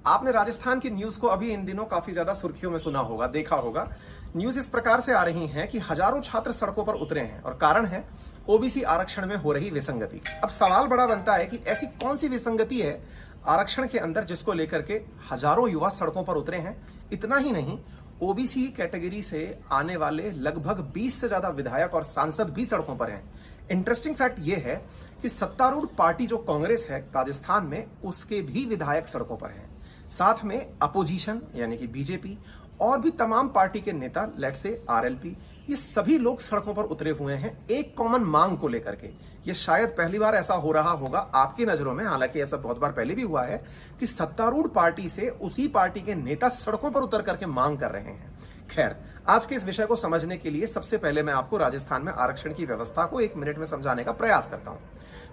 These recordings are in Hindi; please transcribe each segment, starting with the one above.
आपने राजस्थान की न्यूज को अभी इन दिनों काफी ज्यादा सुर्खियों में सुना होगा, देखा होगा। न्यूज इस प्रकार से आ रही है कि हजारों छात्र सड़कों पर उतरे हैं और कारण है ओबीसी आरक्षण में हो रही विसंगति। अब सवाल बड़ा बनता है कि ऐसी कौन सी विसंगति है आरक्षण के अंदर जिसको लेकर के हजारों युवा सड़कों पर उतरे हैं। इतना ही नहीं, ओबीसी कैटेगरी से आने वाले लगभग 20 से ज्यादा विधायक और सांसद भी सड़कों पर हैं। इंटरेस्टिंग फैक्ट यह है कि सत्तारूढ़ पार्टी जो कांग्रेस है राजस्थान में, उसके भी विधायक सड़कों पर हैं। साथ में अपोजिशन यानी कि बीजेपी और भी तमाम पार्टी के नेता, लेट्स से आरएलपी, ये सभी लोग सड़कों पर उतरे हुए हैं एक कॉमन मांग को लेकर के। ये शायद पहली बार ऐसा हो रहा होगा आपकी नजरों में, हालांकि ऐसा बहुत बार पहले भी हुआ है कि सत्तारूढ़ पार्टी से उसी पार्टी के नेता सड़कों पर उतर करके मांग कर रहे हैं। खैर, आज के इस विषय को समझने के लिए सबसे पहले मैं आपको राजस्थान में आरक्षण की व्यवस्था को 1 मिनट में समझाने का प्रयास करता हूं।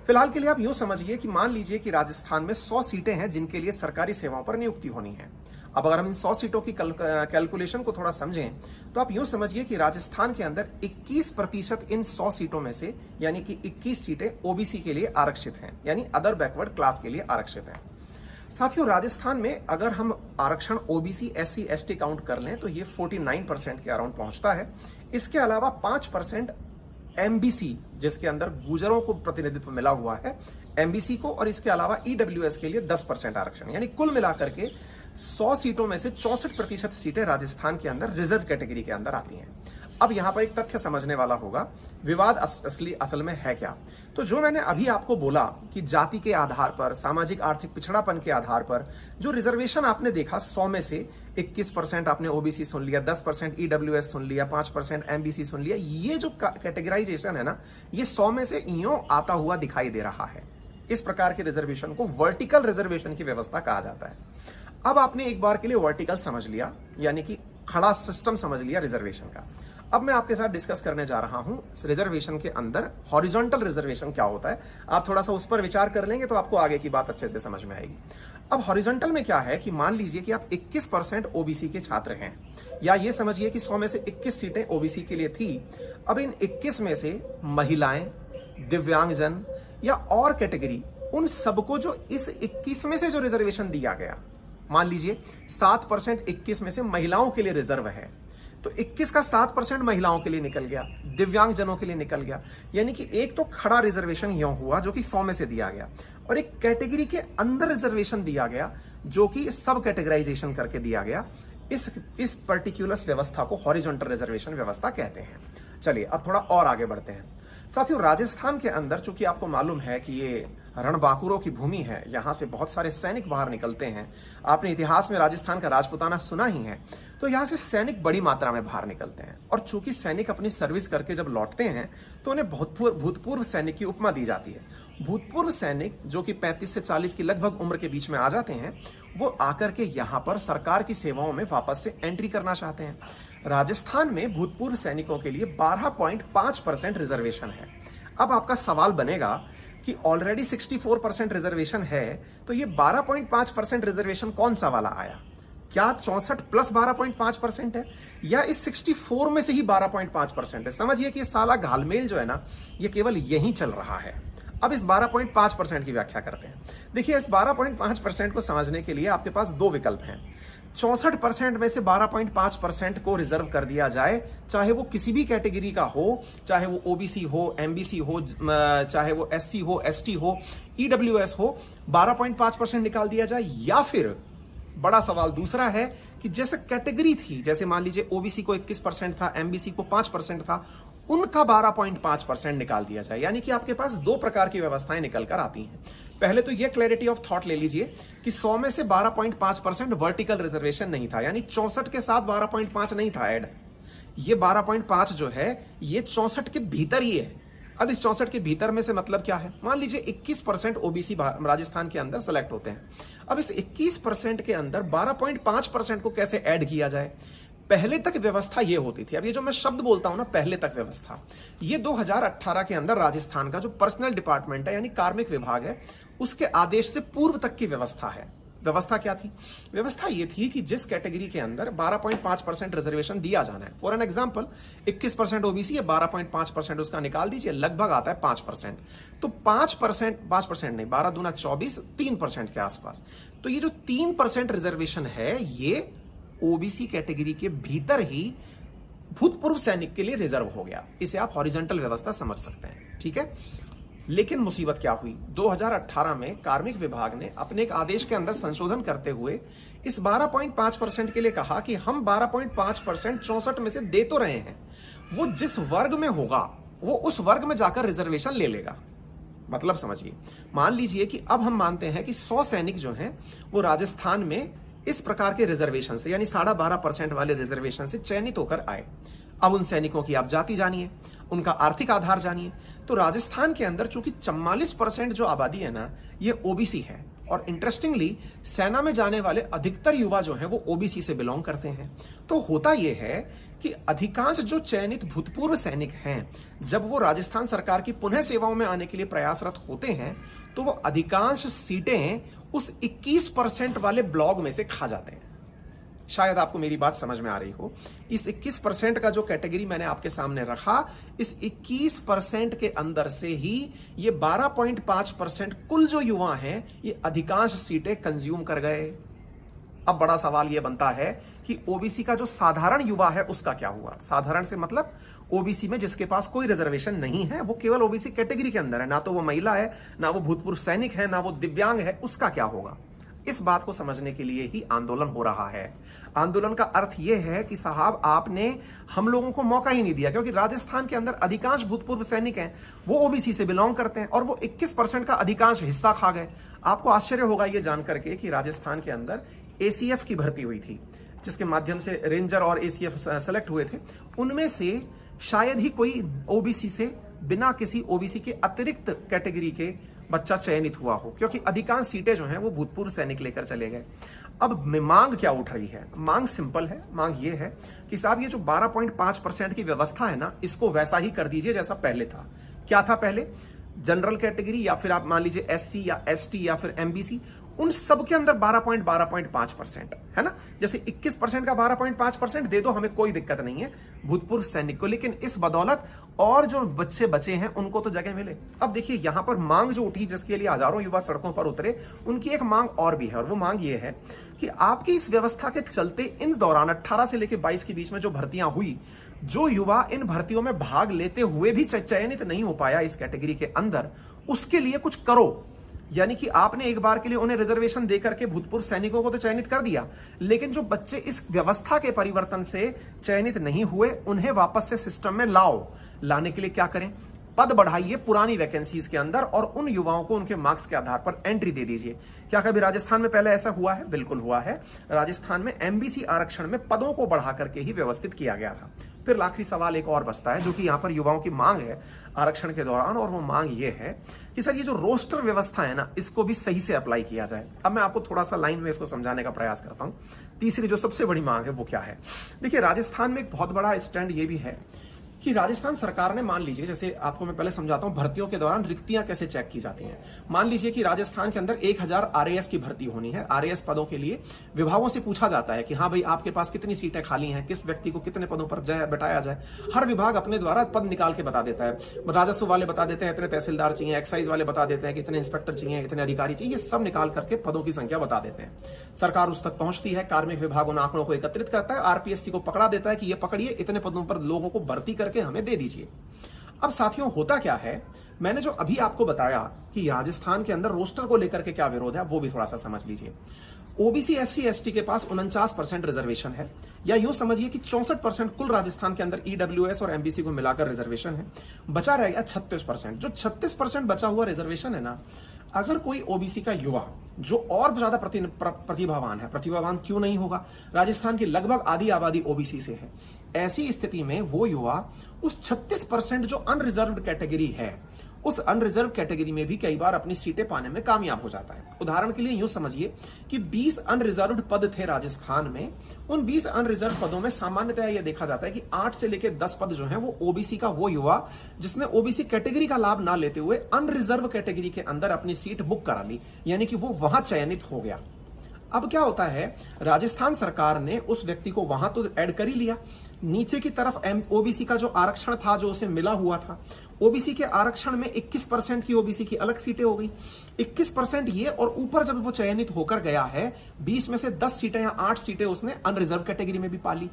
फिलहाल के लिए आप यूं समझिए कि मान लीजिए कि राजस्थान में 100 सीटें हैं जिनके लिए सरकारी सेवाओं पर नियुक्ति होनी है। अब अगर हम इन 100 सीटों की कैलकुलेशन को थोड़ा समझें तो आप यूं समझिए कि राजस्थान के अंदर 21% इन 100 सीटों में से यानी कि 21 सीटें ओबीसी के लिए आरक्षित हैं, यानी अदर बैकवर्ड क्लास के लिए आरक्षित हैं। साथियों, राजस्थान में अगर हम आरक्षण ओबीसी एससी एसटी काउंट कर लें तो ये 49% के अराउंड पहुंचता है। इसके अलावा 5% एमबीसी, जिसके अंदर गुजरों को प्रतिनिधित्व मिला हुआ है, एमबीसी को, और इसके अलावा ईडब्ल्यूएस के लिए 10% आरक्षण, यानी कुल मिलाकर के 100 सीटों में से 64% सीटें राजस्थान के अंदर रिजर्व कैटेगरी के अंदर आती हैं। अब यहां पर एक तथ्य समझने वाला होगा, विवाद असल में है क्या। तो जो मैंने अभी आपको बोला कि जाति के आधार पर, सामाजिक आर्थिक पिछड़ापन के आधार पर जो रिजर्वेशन आपने देखा, 100 में से 21% आपने ओबीसी सुन लिया, 10% ईडब्ल्यूएस सुन लिया, 5% एमबीसी सुन लिया, ये जो कैटेगराइजेशन है ना, ये 100 में से यूं आता हुआ दिखाई दे रहा है। इस प्रकार के रिजर्वेशन को वर्टिकल रिजर्वेशन की व्यवस्था कहा जाता है। अब आपने एक बार के लिए वर्टिकल समझ लिया, यानी कि खड़ा सिस्टम समझ लिया रिजर्वेशन का। अब मैं आपके साथ डिस्कस करने जा रहा हूं रिजर्वेशन के अंदर हॉरिजॉन्टल रिजर्वेशन क्या होता है। आप थोड़ा सा उस पर विचार कर लेंगे तो आपको आगे की बात अच्छे से समझ में आएगी। अब हॉरिजॉन्टल में क्या है कि मान लीजिए कि आप 21% ओबीसी के छात्र हैं, या ये समझिए कि 100 में से 21 सीटें ओबीसी के लिए थी। अब इन 21 में से महिलाएं, दिव्यांगजन या और कैटेगरी, उन सबको जो इस 21 में से जो रिजर्वेशन दिया गया, मान लीजिए 7% 21 में से महिलाओं के लिए रिजर्व है, तो 21 का 7% महिलाओं के लिए निकल गया, दिव्यांगजनों के लिए निकल गया। यानी कि एक तो खड़ा रिजर्वेशन यूं हुआ जो कि 100 में से दिया गया, और एक कैटेगरी के अंदर रिजर्वेशन दिया गया जो कि सब कैटेगराइजेशन करके दिया गया। इस पर्टिकुलर व्यवस्था को हॉरिजॉन्टल रिजर्वेशन व्यवस्था कहते हैं। चलिए अब थोड़ा और आगे बढ़ते हैं। साथियों, राजस्थान के अंदर चूंकि आपको मालूम है कि ये रणबांकुरों की भूमि है, यहां से बहुत सारे सैनिक बाहर निकलते हैं। आपने इतिहास में राजस्थान का राजपुताना सुना ही है, तो यहां से सैनिक बड़ी मात्रा में बाहर निकलते हैं। और चूंकि सैनिक अपनी सर्विस करके जब लौटते हैं तो उन्हें भूतपूर्व सैनिक की उपमा दी जाती है। भूतपूर्व सैनिक जो कि 35 से 40 की लगभग उम्र के बीच में आ जाते हैं, वो आकर के यहां पर सरकार की सेवाओं में वापस से एंट्री करना चाहते हैं। राजस्थान में भूतपूर्व सैनिकों के लिए 12.5% रिजर्वेशन है। अब आपका सवाल बनेगा कि ऑलरेडी 64% रिजर्वेशन है, तो ये 12.5% रिजर्वेशन कौन सा वाला आया? क्या 64 प्लस 12.5% है, या इस 64 में से ही 12.5% है? समझिए कि ये साला घालमेल जो है ना, ये केवल यही चल रहा है। अब इस 12.5% की व्याख्या करते हैं। देखिए, इस 12.5% को समझने के लिए आपके पास दो विकल्प हैं। 64% में से 12.5% को रिजर्व कर दिया जाए, चाहे वो किसी भी कैटेगरी का हो, चाहे वो ओबीसी हो, एमबीसी हो, चाहे वो एससी हो, एसटी हो, ईडब्ल्यूएस हो, 12.5% निकाल दिया जाए। या फिर बड़ा सवाल दूसरा है कि जैसे कैटेगरी थी, जैसे मान लीजिए ओबीसी को 21% था, एमबीसी को 5% था, उनका 12.5% निकाल दिया जाए। यानी कि आपके पास दो प्रकार की व्यवस्थाएं निकल कर आती हैं। पहले तो ये क्लैरिटी ऑफ थॉट ले लीजिए कि 100 में से 12.5% वर्टिकल रिजर्वेशन नहीं था, यानी 64 के साथ 12.5 नहीं था ऐड। ये 12.5 जो है ये 64 के भीतर ही है। अब इस 64 के भीतर में से मतलब क्या है? मान लीजिए 21% ओबीसी राजस्थान के अंदर सेलेक्ट होते हैं। अब इस 21% के अंदर 12.5% को कैसे ऐड किया जाए? पहले तक व्यवस्था ये होती थी, अब ये जो मैं शब्द बोलता हूं ना, पहले तक व्यवस्था, ये 2018 के अंदर राजस्थान का जो पर्सनल डिपार्टमेंट है यानी कार्मिक विभाग है, उसके आदेश से पूर्व तक की व्यवस्था है। व्यवस्था क्या थी? व्यवस्था ये थी कि जिस कैटेगरी के अंदर 12.5% रिजर्वेशन दिया जाना है, फॉर एन एग्जांपल 21% ओबीसी है, 12.5% उसका निकाल दीजिए, लगभग आता है 5%। तो 5% नहीं, 12 दूना 24, 3% के आसपास। तो ये जो 3% रिजर्वेशन है, ये ओबीसी कैटेगरी के भीतर ही भूतपूर्व सैनिक के लिए रिजर्व हो गया। इसे आप हॉरिजॉन्टल व्यवस्था समझ सकते हैं, ठीक है। लेकिन मुसीबत क्या हुई? 2018 में कार्मिक विभाग ने अपने एक आदेश के अंदर संशोधन करते हुए इस 12.5% के लिए कहा कि हम 12.5% 64 में से दे तो रहे हैं, वो जिस वर्ग में होगा वो उस वर्ग में जाकर रिजर्वेशन ले लेगा। मतलब समझिए, मान लीजिए कि अब हम मानते हैं कि 100 सैनिक जो हैं वो राजस्थान में इस प्रकार के रिजर्वेशन से, यानी 12.5% वाले रिजर्वेशन से चयनित होकर आए। अब उन सैनिकों की आप जाति जानिए, उनका आर्थिक आधार जानिए। तो राजस्थान के अंदर चूंकि 44% जो आबादी है ना, ये ओबीसी है, और इंटरेस्टिंगली सेना में जाने वाले अधिकतर युवा जो हैं वो ओबीसी से बिलोंग करते हैं। तो होता यह है कि अधिकांश जो चयनित भूतपूर्व सैनिक हैं, जब वो राजस्थान सरकार की पुनः सेवाओं में आने के लिए प्रयासरत होते हैं, तो वो अधिकांश सीटें उस 21% वाले ब्लॉक में से खा जाते हैं। शायद आपको मेरी बात समझ में आ रही हो। इस 21% का जो कैटेगरी मैंने आपके सामने रखा, इस 21% के अंदर से ही ये 12.5% कुल जो युवा हैं, ये अधिकांश सीटें कंज्यूम कर गए। अब बड़ा सवाल ये बनता है कि ओबीसी का जो साधारण युवा है उसका क्या हुआ? साधारण से मतलब ओबीसी में जिसके पास कोई रिजर्वेशन नहीं है, वो केवल ओबीसी कैटेगरी के अंदर है, ना तो वो महिला है, ना वो भूतपूर्व सैनिक है, ना वो दिव्यांग है, उसका क्या होगा? इस बात को समझने के लिए ही आंदोलन हो रहा है। आंदोलन का अर्थ यह है कि साहब, आपने हम लोगों को मौका ही नहीं दिया, क्योंकि राजस्थान के अंदर अधिकांश भूतपूर्व सैनिक हैं, वो ओबीसी से बिलोंग करते हैं, और वो 21% का अधिकांश हिस्सा खा गए। आपको आश्चर्य होगा ये जानकर के कि राजस्थान के अंदर एसीएफ की भर्ती हुई थी, जिसके माध्यम से रेंजर और एसीएफ सेलेक्ट हुए थे। उनमें से शायद ही कोई ओबीसी से, बिना किसी ओबीसी के अतिरिक्त कैटेगरी के बच्चा चयनित हुआ हो, क्योंकि अधिकांश सीटें जो हैं वो भूतपूर्व सैनिक लेकर चले गए। अब मांग क्या उठ रही है? मांग सिंपल है। मांग ये है कि साहब, ये जो 12.5% की व्यवस्था है ना, इसको वैसा ही कर दीजिए जैसा पहले था। क्या था पहले? जनरल कैटेगरी, या फिर आप मान लीजिए एससी या एसटी या फिर एमबीसी, उन सब के अंदर 12.5% है ना। जैसे 21% का 12.5% दे दो, हमें कोई दिक्कत नहीं है भूतपूर्व सैनिक को, लेकिन इस बदौलत और जो बच्चे बचे हैं उनको तो जगह मिले। अब देखिए, यहां पर मांग जो उठी, जिसके लिए हजारों युवा सड़कों पर उतरे, उनकी एक मांग और भी है, और वो मांग ये है कि आपकी इस व्यवस्था के चलते इन दौरान 18 से लेकर 22 के बीच में जो भर्तियां हुई, जो युवा इन भर्तियों में भाग लेते हुए भी चयनित नहीं हो पाया इस कैटेगरी के अंदर, उसके लिए कुछ करो। यानी कि आपने एक बार के लिए उन्हें रिजर्वेशन देकर के भूतपूर्व सैनिकों को तो चयनित कर दिया, लेकिन जो बच्चे इस व्यवस्था के परिवर्तन से चयनित नहीं हुए, उन्हें वापस से सिस्टम में लाओ। लाने के लिए क्या करें? पद बढ़ाइए पुरानी वैकेंसीज के अंदर, और उन युवाओं को उनके मार्क्स के आधार पर एंट्री दे दीजिए। क्या कभी राजस्थान में पहले ऐसा हुआ है? बिल्कुल हुआ है। राजस्थान में एमबीसी आरक्षण में पदों को बढ़ा करके ही व्यवस्थित किया गया था। फिर आखिरी सवाल एक और बचता है, जो कि यहां पर युवाओं की मांग है आरक्षण के दौरान, और वो मांग ये है कि सर, ये जो रोस्टर व्यवस्था है ना, इसको भी सही से अप्लाई किया जाए। अब मैं आपको थोड़ा सा लाइन में इसको समझाने का प्रयास करता हूं। तीसरी जो सबसे बड़ी मांग है वो क्या है? देखिए, राजस्थान में एक बहुत बड़ा स्टैंड ये भी है कि राजस्थान सरकार ने, मान लीजिए, जैसे आपको मैं पहले समझाता हूं भर्तियों के दौरान रिक्तियां कैसे चेक की जाती हैं। मान लीजिए कि राजस्थान के अंदर 1000 आरएएस की भर्ती होनी है। आरएएस पदों के लिए विभागों से पूछा जाता है कि हाँ भाई, आपके पास कितनी सीटें खाली हैं, किस व्यक्ति को कितने पदों पर बैठाया जाए। हर विभाग अपने द्वारा पद निकाल के बता देता है। राजस्व वाले बता देते हैं इतने तहसीलदार चाहिए, एक्साइज वाले बता देते हैं कि इतने इंस्पेक्टर चाहिए, इतने अधिकारी चाहिए, ये सब निकाल करके पदों की संख्या बता देते हैं। सरकार उस तक पहुंचती है, कार्मिक विभाग उन आंकड़ों को एकत्रित करता है, आरपीएससी को पकड़ा देता है कि ये पकड़िए, इतने पदों पर लोगों को भर्ती करके हमें दे दीजिए। अब साथियों, होता क्या है, मैंने जो अभी आपको बताया कि राजस्थान के अंदर रोस्टर को लेकर के क्या विरोध है, वो भी थोड़ा सा समझ लीजिए। ओबीसी एससी एसटी के पास 49% रिजर्वेशन है, या यूं समझिए कि 64% कुल राजस्थान के अंदर ईडब्ल्यूएस और एमबीसी को मिलाकर रिजर्वेशन है। बचा रहेगा 36%। जो 36% बचा हुआ रिजर्वेशन है ना, अगर कोई ओबीसी का युवा जो और ज्यादा प्रतिभावान है, प्रतिभावान क्यों नहीं होगा, राजस्थान की लगभग आधी आबादी ओबीसी से है, ऐसी स्थिति में वो युवा उस 36% जो अनरिजर्व्ड कैटेगरी है, उस अनरिजर्व कैटेगरी में भी कई बार अपनी सीटें पाने में कामयाब हो जाता है। उदाहरण के लिए यूं समझिए कि 20 अनरिजर्व्ड पद थे राजस्थान में। उन 20 अनरिजर्व पदों में सामान्यतः यह देखा जाता है कि 8 से लेकर 10 पद जो हैं वो ओबीसी का वो युवा जिसने ओबीसी कैटेगरी का लाभ ना लेते हुए अनरिजर्व कैटेगरी के अंदर अपनी सीट बुक करा ली, यानी कि वो वहां चयनित हो गया। अब क्या होता है, राजस्थान सरकार ने उस व्यक्ति को वहां तो ऐड कर ही लिया, नीचे की तरफ ओबीसी का जो आरक्षण था जो उसे मिला हुआ था, ओबीसी के आरक्षण में 21% की ओबीसी की अलग सीटें हो गई, 21% ये, और ऊपर जब वो चयनित होकर गया है 20 में से 10 सीटें या 8 सीटें उसने अनरिजर्व कैटेगरी में भी पाली।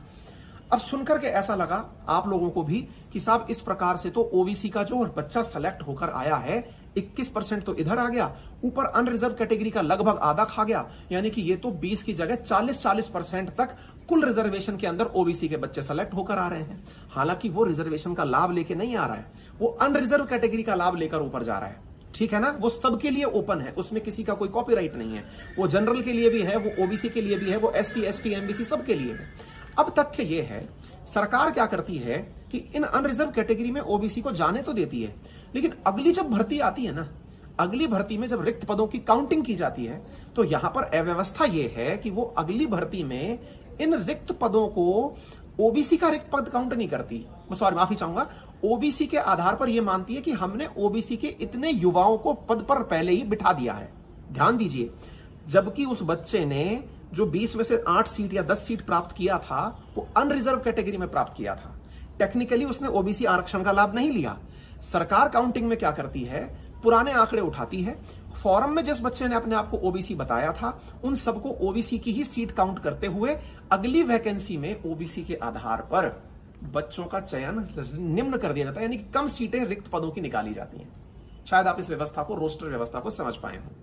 अब सुनकर के ऐसा लगा आप लोगों को भी कि साहब इस प्रकार से तो ओबीसी का जो बच्चा सेलेक्ट होकर आया है 21% तो इधर आ गया, ऊपर अनरिजर्व कैटेगरी का लगभग आधा खा गया, यानी कि ये तो 20 की जगह 40% तक कुल रिजर्वेशन के अंदर ओबीसी के बच्चे सेलेक्ट होकर आ रहे हैं। हालांकि वो रिजर्वेशन का लाभ लेके नहीं आ रहा है, वो अनरिजर्व कैटेगरी का लाभ लेकर ऊपर जा रहा है। ठीक है ना, वो सबके लिए ओपन है, उसमें किसी का कोई कॉपीराइट नहीं है, वो जनरल के लिए भी है, वो ओबीसी के लिए भी है, वो एससी एसटी एमबीसी सबके लिए है। अब तथ्य यह है, सरकार क्या करती है कि इन अनरिजर्व कैटेगरी में ओबीसी को जाने तो देती है, लेकिन अगली जब भर्ती आती है ना, अगली भर्ती में जब रिक्त पदों की काउंटिंग की जाती है तो यहां पर अव्यवस्था यह है कि वो अगली भर्ती में इन रिक्त पदों को ओबीसी का रिक्त पद काउंट नहीं करती, सॉरी माफी चाहूंगा, ओबीसी के आधार पर यह मानती है कि हमने ओबीसी के इतने युवाओं को पद पर पहले ही बिठा दिया है। ध्यान दीजिए, जबकि उस बच्चे ने जो 20 में से 8 सीट या 10 सीट प्राप्त किया था वो अनरिजर्व कैटेगरी में प्राप्त किया था, टेक्निकली उसने ओबीसी आरक्षण का लाभ नहीं लिया। सरकार काउंटिंग में क्या करती है, पुराने आंकड़े उठाती है, फॉरम में जिस बच्चे ने अपने आप को ओबीसी बताया था उन सबको ओबीसी की ही सीट काउंट करते हुए अगली वैकेंसी में ओबीसी के आधार पर बच्चों का चयन निम्न कर दिया जाता है, यानी कि कम सीटें रिक्त पदों की निकाली जाती हैं। शायद आप इस व्यवस्था को, रोस्टर व्यवस्था को समझ पाए हो।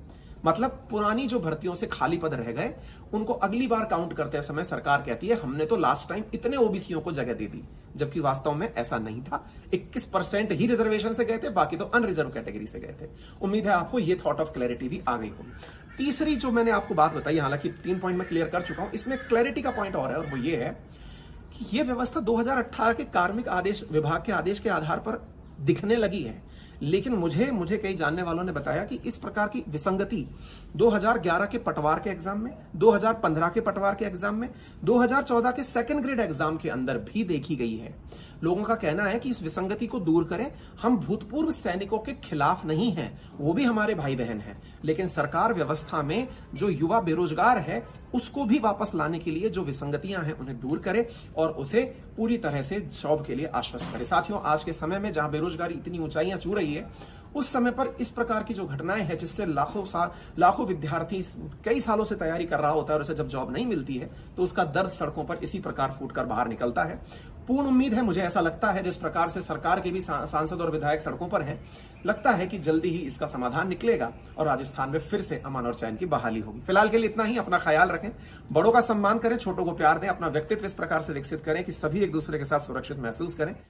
मतलब पुरानी जो भर्तियों से खाली पद रह गए उनको अगली बार काउंट करते समय सरकार कहती है हमने तो लास्ट टाइम इतने ओबीसीओं को जगह दे दी, जबकि वास्तव में ऐसा नहीं था। 21% ही रिजर्वेशन से गए थे, बाकी तो अनरिजर्व कैटेगरी से गए थे। उम्मीद है आपको ये थॉट ऑफ क्लैरिटी भी आ गई होगी। तीसरी जो मैंने आपको बात बताई, हालांकि 3 पॉइंट में क्लियर कर चुका हूं, इसमें क्लैरिटी का पॉइंट और है, और वो ये है कि यह व्यवस्था 2018 के कार्मिक आदेश विभाग के आदेश के आधार पर दिखने लगी है, लेकिन मुझे कई जानने वालों ने बताया कि इस प्रकार की विसंगति 2011 के पटवार के एग्जाम में, 2015 के पटवार के एग्जाम में, 2014 के सेकंड ग्रेड एग्जाम के अंदर भी देखी गई है। लोगों का कहना है कि इस विसंगति को दूर करें, हम भूतपूर्व सैनिकों के खिलाफ नहीं हैं, वो भी हमारे भाई बहन हैं, लेकिन सरकार व्यवस्था में जो युवा बेरोजगार है उसको भी वापस लाने के लिए जो विसंगतियां हैं उन्हें दूर करे और उसे पूरी तरह से जॉब के लिए आश्वस्त करे। साथियों, आज के समय में जहां बेरोजगारी इतनी ऊंचाइयां छू रही है, उस समय पर इस प्रकार की जो घटनाएं हैं जिससे लाखों विद्यार्थी कई सालों से तैयारी कर रहा होता है और उसे जब जॉब नहीं मिलती है तो उसका दर्द सड़कों पर इसी प्रकार फूटकर बाहर निकलता है। पूर्ण उम्मीद है, मुझे ऐसा लगता है जिस प्रकार से सरकार के भी सांसद और विधायक सड़कों पर हैं, लगता है कि जल्दी ही इसका समाधान निकलेगा और राजस्थान में फिर से अमन और चैन की बहाली होगी। फिलहाल के लिए इतना ही। अपना ख्याल रखें, बड़ों का सम्मान करें, छोटों को प्यार दें, अपना व्यक्तित्व इस प्रकार से विकसित करें कि सभी एक दूसरे के साथ सुरक्षित महसूस करें।